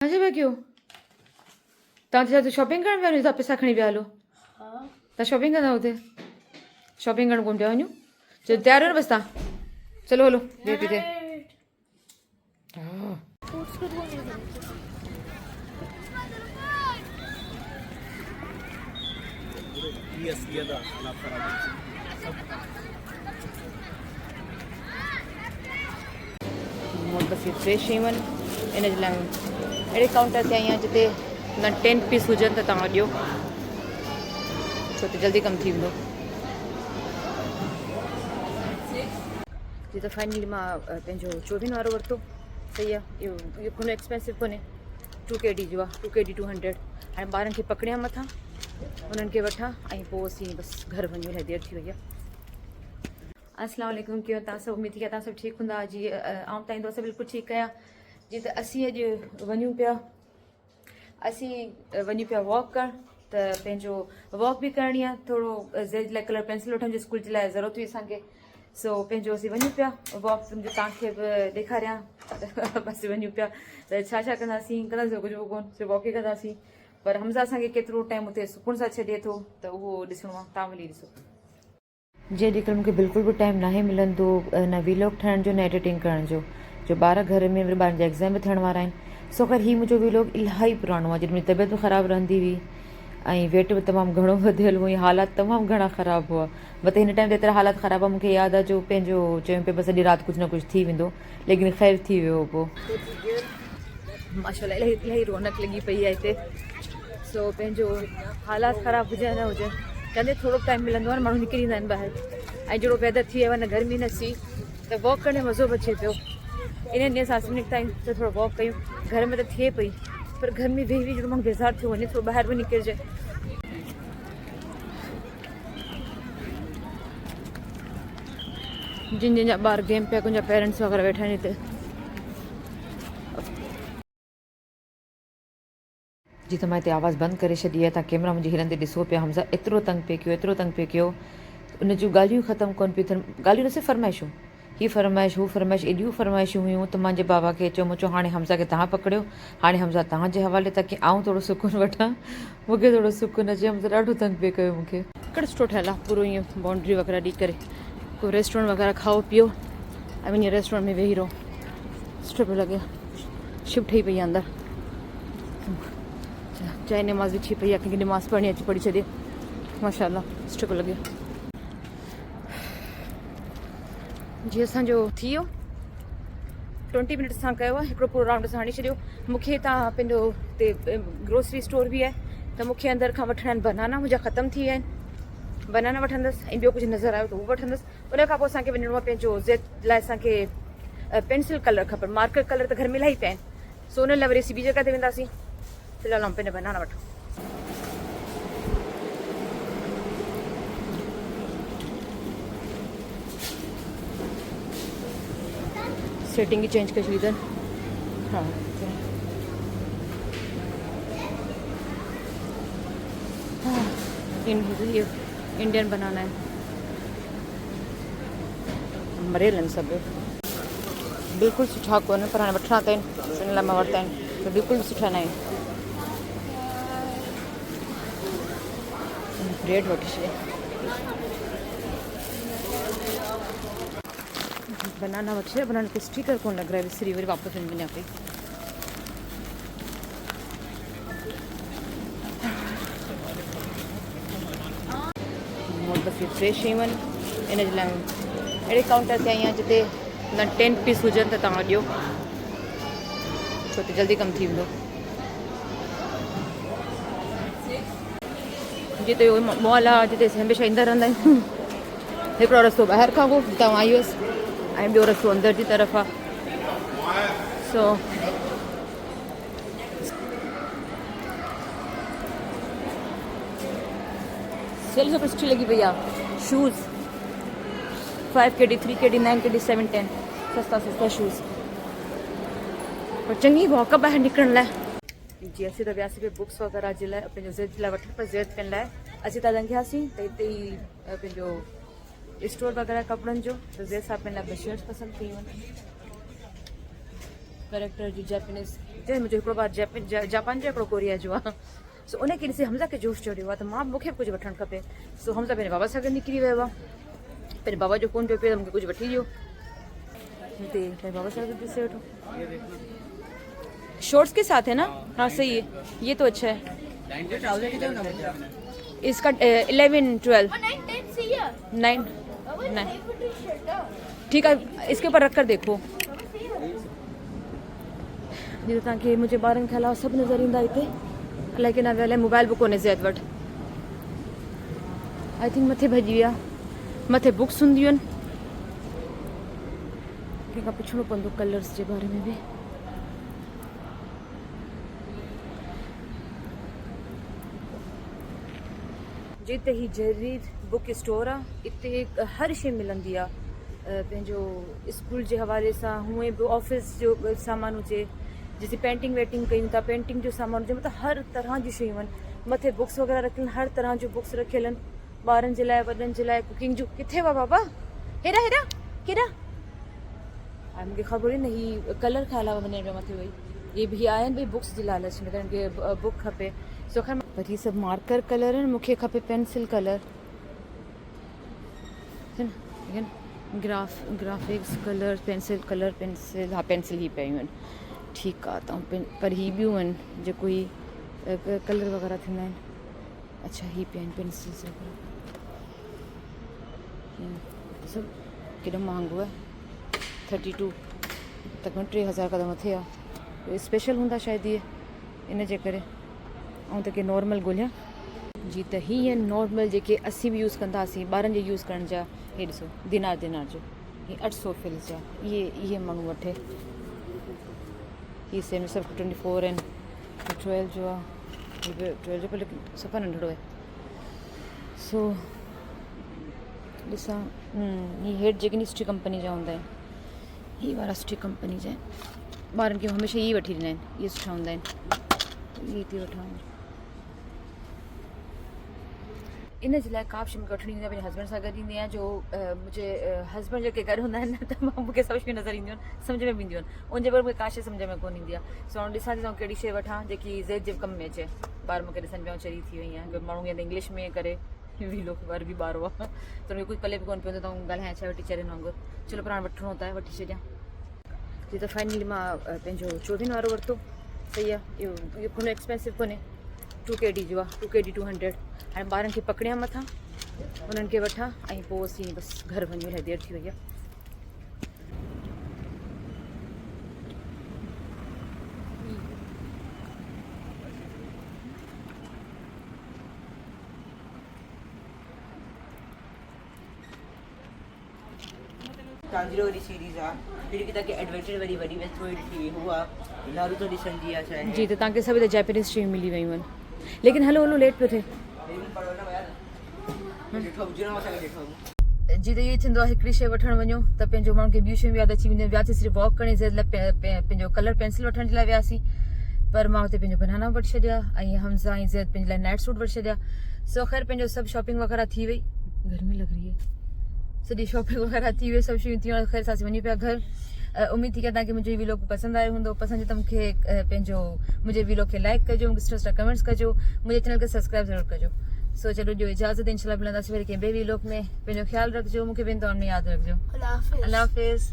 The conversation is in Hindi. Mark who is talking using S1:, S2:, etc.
S1: अच्छा भाई क्यों तव्हां शॉपिंग करण विया वञो पैसा खणी विया हलो तव्हां शॉपिंग कंदा हुते शॉपिंग करण कोन पिया वञो चलो तयार हो न बसि तव्हां चलो हलो देरि थी थिए बसि फ्रेश शयूं आहिनि इन जे लाइ अहिड़े काउंटर ते आई आहियां जिते न 10 पीस हुजनि त तव्हां ॾियो छो त जल्दी कमु थी वेंदो जी त फाइनली मां पंहिंजो 24 वारो वरितो सही आहे इहो कोन एक्सपेंसिव कोन्हे 2KD जो आहे 2KD 200 हाणे ॿारनि खे पकड़िया मथां उन्हनि खे वठां ऐं पोइ असीं बसि घर वञूं इलाही देरि थी वई आहे अस्सलाम वालेकुम कीअं तव्हां सभु उमेद थी तव्हां सभु ठीकु हूंदा जी ऐं तव्हां ईंदो बिल्कुलु ठीकु आहियां जीअं त असीं अॼु वञूं पिया वॉक करणु त पंहिंजो वॉक बि करणी आहे थोरो ज़ेड लाइ कलर पेंसिल वठण जी स्कूल जे लाइ ज़रूरत हुई असांखे सो पंहिंजो असीं वञूं पिया वॉक तव्हांखे बि ॾेखारियां बसि वञूं पिया त छा छा कंदासीं कुझु कोन सिर्फ़ु वॉक ई कंदासीं पर हमज़ा असांखे केतिरो टाइम हुते सुकून सां छॾे थो त उहो ॾिसणो आहे तव्हां वञी ॾिसो जेॾीमहिल मूंखे बिल्कुलु बि टाइम नाहे मिलंदो न वीलॉग ठाहिण जो न एडिटिंग करण जो ॿार घर में वरी ॿारनि जा एग्ज़ाम बि थियण वारा आहिनि सो ख़ैर हीउ मुंहिंजो वीलॉग इलाही पुराणो आहे जॾहिं मुंहिंजी तबियत बि ख़राबु रहंदी हुई ऐं वेट बि तमामु घणो वधियल हुई हालात तमामु घणा ख़राबु हुआ मतिलबु हिन टाइम ते एतिरा हालात ख़राबु आहे मूंखे यादि आहे जो पंहिंजो चयूं पिया सॼी राति कुझु न कुझु थी वेंदो लेकिन ख़ैर थी वियो पोइ माशाल्लाह इलाही रौनक लॻी पई आहे हिते सो पंहिंजो हालात ख़राबु हुजे न हुजे कंदे थोरो टाइम मिलंदो आहे न माण्हू निकिरी ईंदा आहिनि ॿाहिरि ऐं जहिड़ो वेदर थी वियो आहे न गर्मी न सी त वॉक करण में मज़ो बि अचे पियो इन ॾींहं सां असीं निकिता आहियूं त थोरो वॉक कयूं घर में त थिए पई पर घर में वेही जहिड़ो माण्हू बेज़ार थियो वञे थोरो ॿाहिरि बि निकिरिजे जिन जिन जा ॿार गेम पिया कुझु पेरेंट्स वग़ैरह वेठा आहिनि हिते जी त मां हिते आवाज़ु बंदि करे छॾी आहे तव्हां कैमरा मुंहिंजी हिलंदे ॾिसो पिया हमज़ा एतिरो तंग पिए कयो उन जूं ॻाल्हियूं ख़तमु कोन पियूं थियनि ॻाल्हियूं न सिर्फ़ु फरमाइशूं हीअ फरमाइश हू फरमाइश एॾियूं फरमाइशूं हुयूं त मुंहिंजे बाबा खे चयो हाणे हमज़ा खे तव्हां पकड़ियो हाणे हमज़ा तव्हांजे हवाले ताकी आउं थोरो सुकून वठां मूंखे थोरो सुकून अचे हमज़ा ॾाढो तंग पिए कयो मूंखे हिकिड़ो सुठो ठहियलु आहे पूरो ईअं बाउंड्री वग़ैरह ॾेई करे कोई रेस्टोरेंट वग़ैरह खाओ पीओ ऐं वञी रेस्टोरेंट में वेही रहो सुठो पियो लॻे शिफ्ट ठही पई आहे अंदरि चाहे नमाज़ बि थी पई आहे कंहिंखे नमाज़ पढ़णी अची पढ़ी छॾे माशाल्लाह सुठो पियो लॻे जी असांजो थी वियो 20 मिनट सां कयो आहे हिकिड़ो पूरो राउंड असां हणी छॾियो मूंखे तव्हां पंहिंजो हिते ग्रोसरी स्टोर बि आहे त मूंखे अंदरि खां वठणा आहिनि बनाना मुंहिंजा ख़तमु थी विया आहिनि बनाना वठंदसि ऐं ॿियो कुझु नज़र आयो त उहो वठंदसि उन खां पोइ असांखे वञिणो आहे पंहिंजो ज़ेड लाइ असांखे पेंसिल कलर खपनि मार्कर कलर त घर में इलाही पिया आहिनि सो उन लाइ वरी असीं ॿी जॻह ते वेंदासीं फ़िलहालु आउं पंहिंजा बनाना वठां सेटिंग ही चेंज कर इधर हाँ ये इंडियन बनाना है मरेल आहिनि सभु बिल्कुलु सुठा कोन पर हाणे वठणा त आहिनि इन लाइ मां वरिता आहिनि त बिल्कुलु सुठा न आहिनि ब्रेड वठी छॾिया बनाना वठी छॾिया बनाना खे स्टिकर कोन लॻ रहा है विसरी वरी वापसि वञा पई बसि फ्रेश शयूं आहिनि इन जे लाइ अहिड़े काउंटर ते आई आहियां जिते न 10 पीस हुजनि त तव्हां ॾियो छो त जल्दी कमु थी वेंदो जिते मॉल आहे जिते हमेशह ईंदा रहंदा आहियूं हिकिड़ो रस्तो ॿाहिरि खां पोइ तव्हां आई हुअसि ऐं ॿियो रस्तो अंदरि जी तरफ़ आहे सो सेल सभु सुठी लॻी पई आहे शूज़ 5KD 3KD 9KD 7 10 सस्ता शूज़ पर चङी वॉक ॿाहिरि निकिरण लाइ जी असीं त वियासीं पिए बुक्स वग़ैरह जे लाइ पंहिंजो ज़ेड जे लाइ वठण पर ज़ेड पेन लाइ असीं त लंघियासीं त हिते ई पंहिंजो स्टोर वग़ैरह कपिड़नि जो त ज़ेड सां पेन लाइ शर्ट्स पसंदि कयूं करेक्टर जी जैपनीज़ जंहिं मुंहिंजो हिकिड़ो ॿार जापान जो हिकिड़ो कोरिया जो आहे सो उन खे ॾिसी हमज़ा खे जोश चढ़ियो आहे त मां मूंखे बि कुझु वठणु खपे सो हमज़ा पंहिंजे बाबा सां गॾु निकिरी वियो आहे पंहिंजे बाबा जो फ़ोन पियो त मूंखे कुझु वठी ॾियो हिते पंहिंजे बाबा सां गॾु ॾिसे वठो शॉर्ट्स के साथ है ना हाँ सही है ये तो अच्छा है इसका 11-12 9 ठीक है इसके ऊपर रख कर देखो जी तो तव्हांखे मुंहिंजे ॿारनि खे अलावा सभु नज़र ईंदा हिते अलाए की न वियल आहे मोबाइल बि कोन्हे ज़ैद वटि आई थिंक मथे भॼी विया मथे बुक्स हूंदियूं आहिनि कंहिंखां पुछिणो पवंदो कलर्स जे बारे में बि जिते ही जरीर बुक स्टोर आहे हिते हर शइ मिलंदी आहे पंहिंजो स्कूल जे हवाले सां हूअं बि ऑफिस जो सामान हुजे जैसे पेंटिंग वेटिंग कयूं था पेंटिंग जो सामान हुजे मतिलबु हर तरह जी शयूं आहिनि मथे बुक्स वग़ैरह रखियल हर तरह जूं बुक्स रखियल आहिनि ॿारनि जे लाइ वॾनि जे लाइ कुकिंग जूं किथे हुआ बाबा हेॾा हेॾा केॾा मूंखे ख़बर ई न ही कलर खां अलावा वञण पियो मथे वई ये भी आया आहिनि भई बुक्स जी लालच में हिनखे बुक खपे सो ख़ैर पर ही सभु मार्कर कलर आहिनि मूंखे खपे pencil colour graphics colour pencil हा पेंसिल ही पियूं आहिनि ठीकु आहे त पर ही ॿियूं आहिनि जेको ही कलर वग़ैरह थींदा आहिनि अच्छा ही पिया आहिनि पेंसिल्स वग़ैरह सभु केॾो महांगो आहे 32 तक़रीबन 3000 खां मथे आहे स्पेशल हूंदा शायदि इहे इन जे करे ऐं त के नॉर्मल ॻोल्हियां जी त हीअ नॉर्मल जेके असीं बि यूज़ कंदा हुआसीं ॿारनि जे यूज़ करण जा हे ॾिसो दिनार जो ही 800 फिल्स जा इहे माण्हू वठे ही सेम सभु 24 आहिनि 12 जो आहे 12 जो पर लेकिन सफ़ा नंढड़ो आहे सो ॾिसां ही हेठि जेके सुठी कंपनी जा हूंदा आहिनि ही वारा सुठी कंपनी जा आहिनि ॿारनि खे हमेशह इहे वठी ॾींदा आहिनि इहे सुठा हूंदा आहिनि इहे थी वठां इन जे लाइ का बि शइ मूंखे वठणी ईंदी आहे पंहिंजे हस्बैंड सां गॾु ईंदी आहियां जो मुंहिंजे हस्बैंड जेके घर हूंदा आहिनि न त मूंखे सभु शयूं नज़र ईंदियूं आहिनि सम्झ में बि ईंदियूं आहिनि उनजे करे मूंखे का शइ सम्झ में कोन ईंदी आहे सो हाणे ॾिसां थी कहिड़ी शइ वठां जेकी ज़ेड जे कम में अचे ॿार मूंखे ॾिसण पिया चरी थी वई आहे माण्हू ईअं इंग्लिश में करे वीलो वर बि ॿार हुआ त हुनखे कुझु पले बि कोन पियो त ॻाल्हायां छा टीचरनि वांगुरु चलो पर हाणे वठिणो त आहे वठी छॾियां जी त फाइनली मां पंहिंजो 24 वारो वरितो सही आहे इहो कोन्हे एक्सपेंसिव कोन्हे 2KD जो आहे 2KD 200 हाणे ॿारनि खे पकड़ियां मथां उन्हनि खे वठां ऐं पोइ असीं बसि घर वञूं इलाही देरि थी वई आहे
S2: तांजिरो वारी सीरीज़ आहे जहिड़ी की तव्हांखे एडवेंचर वारी वॾी वेब थोरी ॾिठी हुई हूअ नारू तो ॾिसण जी आहे शायदि
S1: जी त तव्हांखे सभु त जैपनीज़ शयूं मिली वियूं आहिनि लेकिन हलो लेट पियो थिए जी त इहो थींदो आहे हिकिड़ी शइ वठणु वञो त पंहिंजो माण्हू खे ॿियूं शयूं यादि अची वेंदियूं वियासीं सिर्फ़ु वॉक करणी पंहिंजो कलर पेंसिल वठण जे लाइ वियासीं पर मां हुते पंहिंजो बनाना वठी छॾिया ऐं हमज़ा ऐं ज़ैद पंहिंजे लाइ नाइट सूट वठी छॾिया सो ख़ैर पंहिंजो सभु शॉपिंग वग़ैरह थी वई गर्मी लॻ रही है सॼी शॉपिंग वग़ैरह थी वई सभु शयूं थी वियूं ख़ैर असां वञूं पिया घर उमेद थी की तव्हांखे मुंहिंजो वीडियो पसंदि आयो हूंदो पसंदि त मूंखे पंहिंजो मुंहिंजे वीडियो खे लाइक कजो मूंखे सुठा सुठा कमेंट्स कजो मुंहिंजे चैनल खे सब्सक्राइब ज़रूरु कजो सो चलो जो इजाज़त इंशाल्लाह मिलंदासीं वरी कंहिं ॿिए वीडियो में पंहिंजो ख्यालु रखिजो मूंखे ॿिनि दौरनि में यादि रखिजो अल्लाह हाफ़िज़